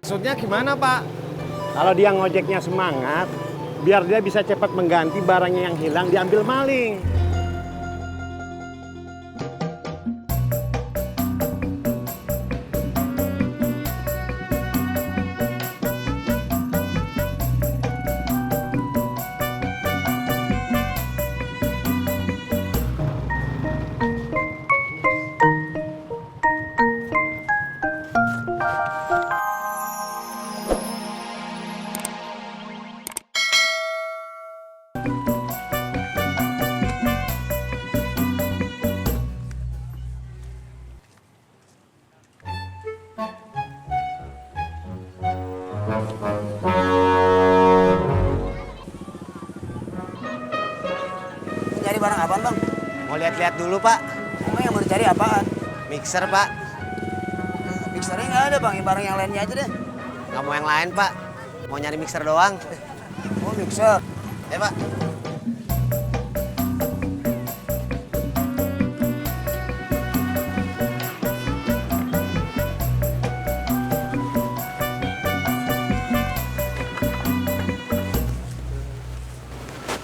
Maksudnya gimana, Pak? Kalau dia ngojeknya semangat, biar dia bisa cepat mengganti barangnya yang hilang diambil maling. Cari barang apaan, Bang? Mau lihat-lihat dulu, Pak. Emang yang mau dicari apaan? Mixer, Pak. Mixernya nggak ada, Bang. Barang yang lainnya aja deh. Nggak mau yang lain, Pak. Mau nyari mixer doang. Oh, mixer. Ya, Pak.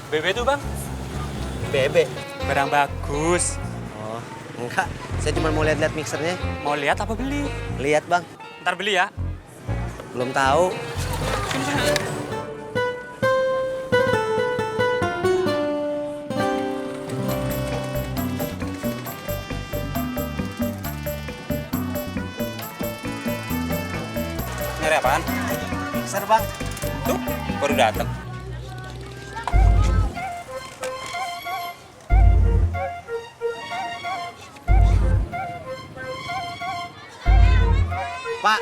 BB tuh bang, Bebek. barang bagus. Oh, enggak. Saya cuma mau lihat-lihat mixernya. Mau lihat apa beli? Lihat, Bang. Ntar beli ya. Belum tahu. Nyari apaan? Mixer, Bang. Tuh, baru datang. Pak,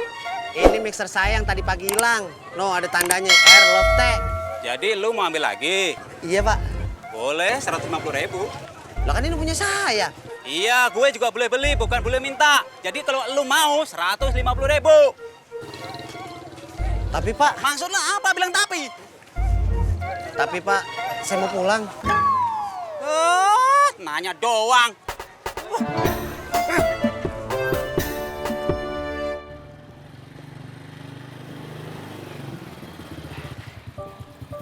ini mixer saya yang tadi pagi hilang. No, ada tandanya R Lofte. Jadi lu mau ambil lagi? Iya, Pak. Boleh, 150.000. Lah kan ini punya saya. Iya, gue juga boleh beli, bukan boleh minta. Jadi kalau lu mau 150.000. Tapi, Pak. Maksud lu apa? Bilang tapi. Tapi, Pak, saya mau pulang. Nanya doang.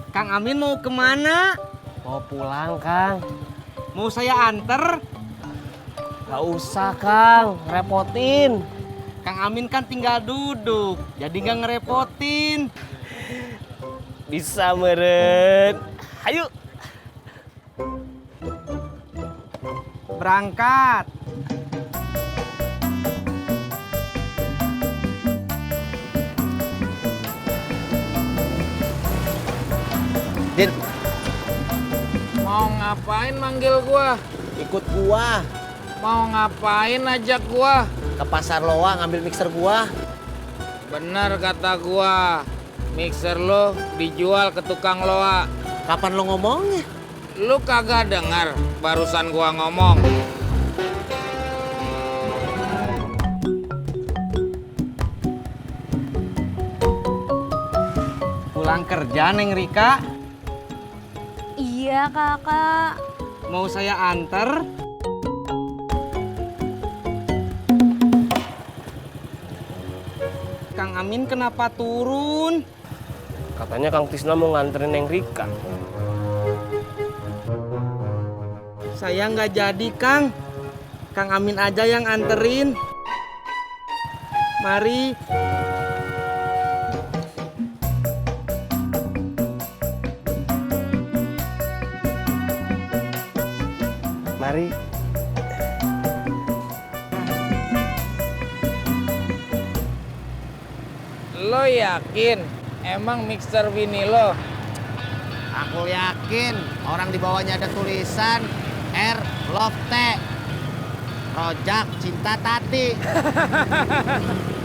Kang Amin mau kemana? Mau pulang, Kang. Mau saya anter? Gak usah, Kang. Repotin. Kang Amin kan tinggal duduk, jadi nggak ngerepotin. Bisa, meren. Ayo. Berangkat. Din, Mau ngapain manggil gua? ikut gua Mau ngapain ajak gua? ke pasar Loa ngambil mixer gua. Bener kata gua, mixer lo dijual ke tukang loa. Kapan lo ngomongnya? Lu kagak dengar barusan gua ngomong. Pulang kerja, Neng Rika? Iya, Kakak. Mau saya anter? Kang Amin kenapa turun? Katanya Kang Tisna mau nganterin Neng Rika. Saya nggak jadi, Kang. Kang Amin aja yang anterin. Mari. Mari. Lo yakin emang mixer bini lo? Aku yakin orang di bawahnya ada tulisan R Lofte. Rojak cinta Tati.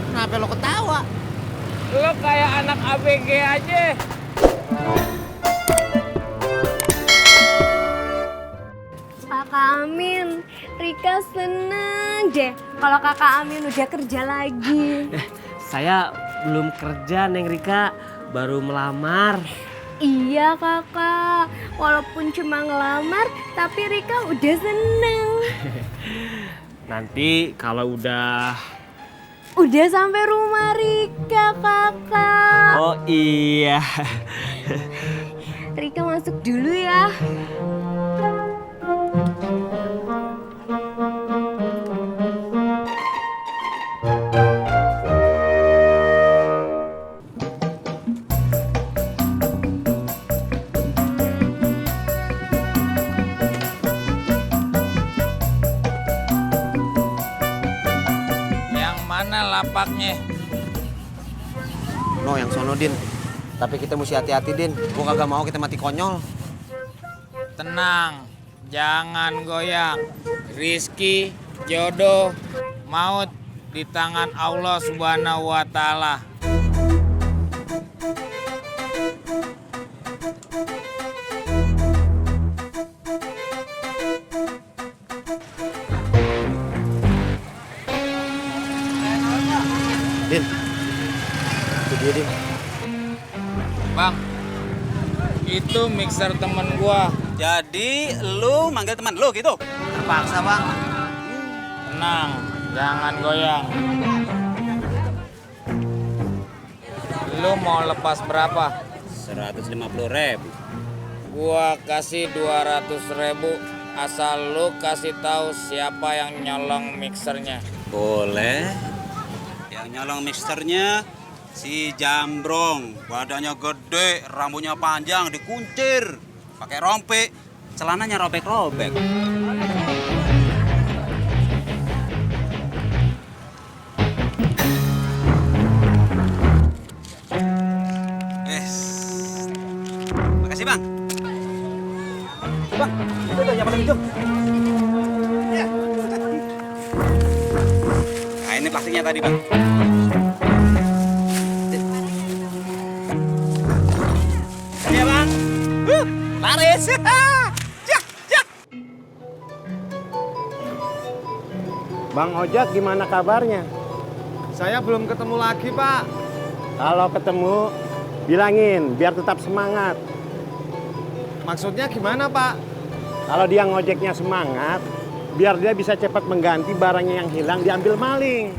Kenapa lo ketawa? Lo kayak anak ABG aja. Kakak Amin, Rika seneng deh kalau Kakak Amin udah kerja lagi. Saya belum kerja, Neng Rika. Baru melamar. Iya, Kakak. Walaupun cuma ngelamar, tapi Rika udah seneng. Nanti kalau udah Udah sampai rumah Rika, kakak. Oh iya. Rika masuk dulu ya. Yang mana lapaknya? No, yang sono, Din. Tapi kita mesti hati-hati, Din. Gua kagak mau kita mati konyol. Tenang, jangan goyang. Rizki, jodoh, maut di tangan Allah Subhanahu wa Ta'ala. Din. Itu dia, Din. Bang, itu mixer temen gua. Jadi lu manggil teman lu gitu? Terpaksa, Bang. Tenang, jangan goyang. Lu mau lepas berapa? 150.000. Gua kasih 200.000 asal lu kasih tahu siapa yang nyolong mixernya. Boleh. Yang nyolong mixernya si Jambrong. Badannya gede, rambutnya panjang, dikuncir. Pakai rompi, celananya robek-robek. Makasih, Bang. Bang, itu udah nyapa hijau. Ya. Nah, ini plastiknya tadi, Bang. Iya, Bang. Laris. Jak, jak. Bang Ojak gimana kabarnya? Saya belum ketemu lagi, Pak. Kalau ketemu, bilangin biar tetap semangat. Maksudnya gimana, Pak? Kalau dia ngojeknya semangat, biar dia bisa cepat mengganti barangnya yang hilang diambil maling.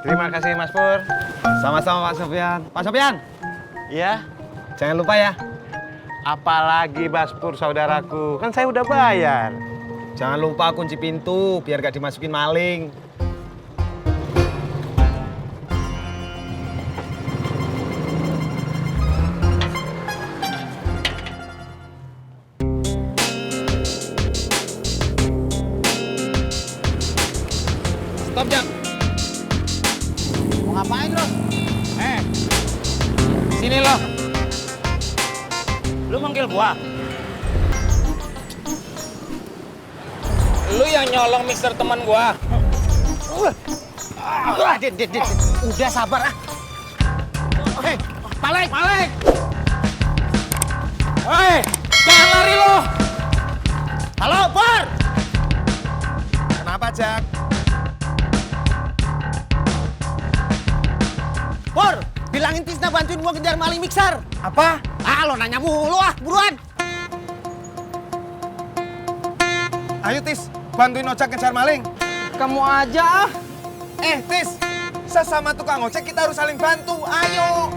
Terima kasih, Mas Pur. Sama-sama, Pak Sofyan. Pak Sofyan, Ya, jangan lupa ya. apalagi Baspur saudaraku, kan saya udah bayar. Jangan lupa kunci pintu biar gak dimasukin maling. Stop, Jak. Mau ngapain, Bro? Sini lo. Lu manggil gua. Lu yang nyolong mixer teman gua. Din. Udah sabar, ah. Hei, Malek! Malek! Hei, jangan lari lo! Halo, Pur! Kenapa, Jak? Pur, bilangin Tisna bantuin gua kejar maling mixer. Apa? Ah, lo nanya mulu ah, buruan. Ayo, Tis. Bantuin ojek ngejar maling. Kamu aja ah. Tis. Sesama tukang ojek kita harus saling bantu. Ayo.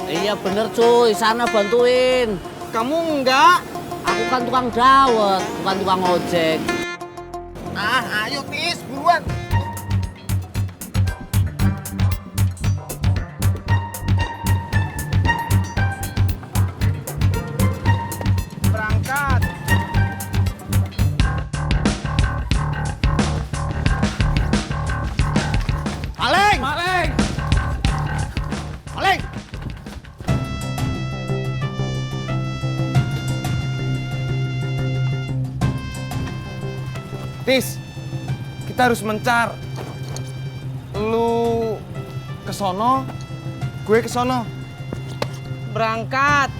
Iya bener cuy, sana bantuin. Kamu enggak? Aku kan tukang dawet, bukan tukang ojek. Ayo, Tis. Buruan. Berangkat. Maling! Maling. Maling! Tis, kita harus mencar. Lu ke sono, gue ke sono. Berangkat.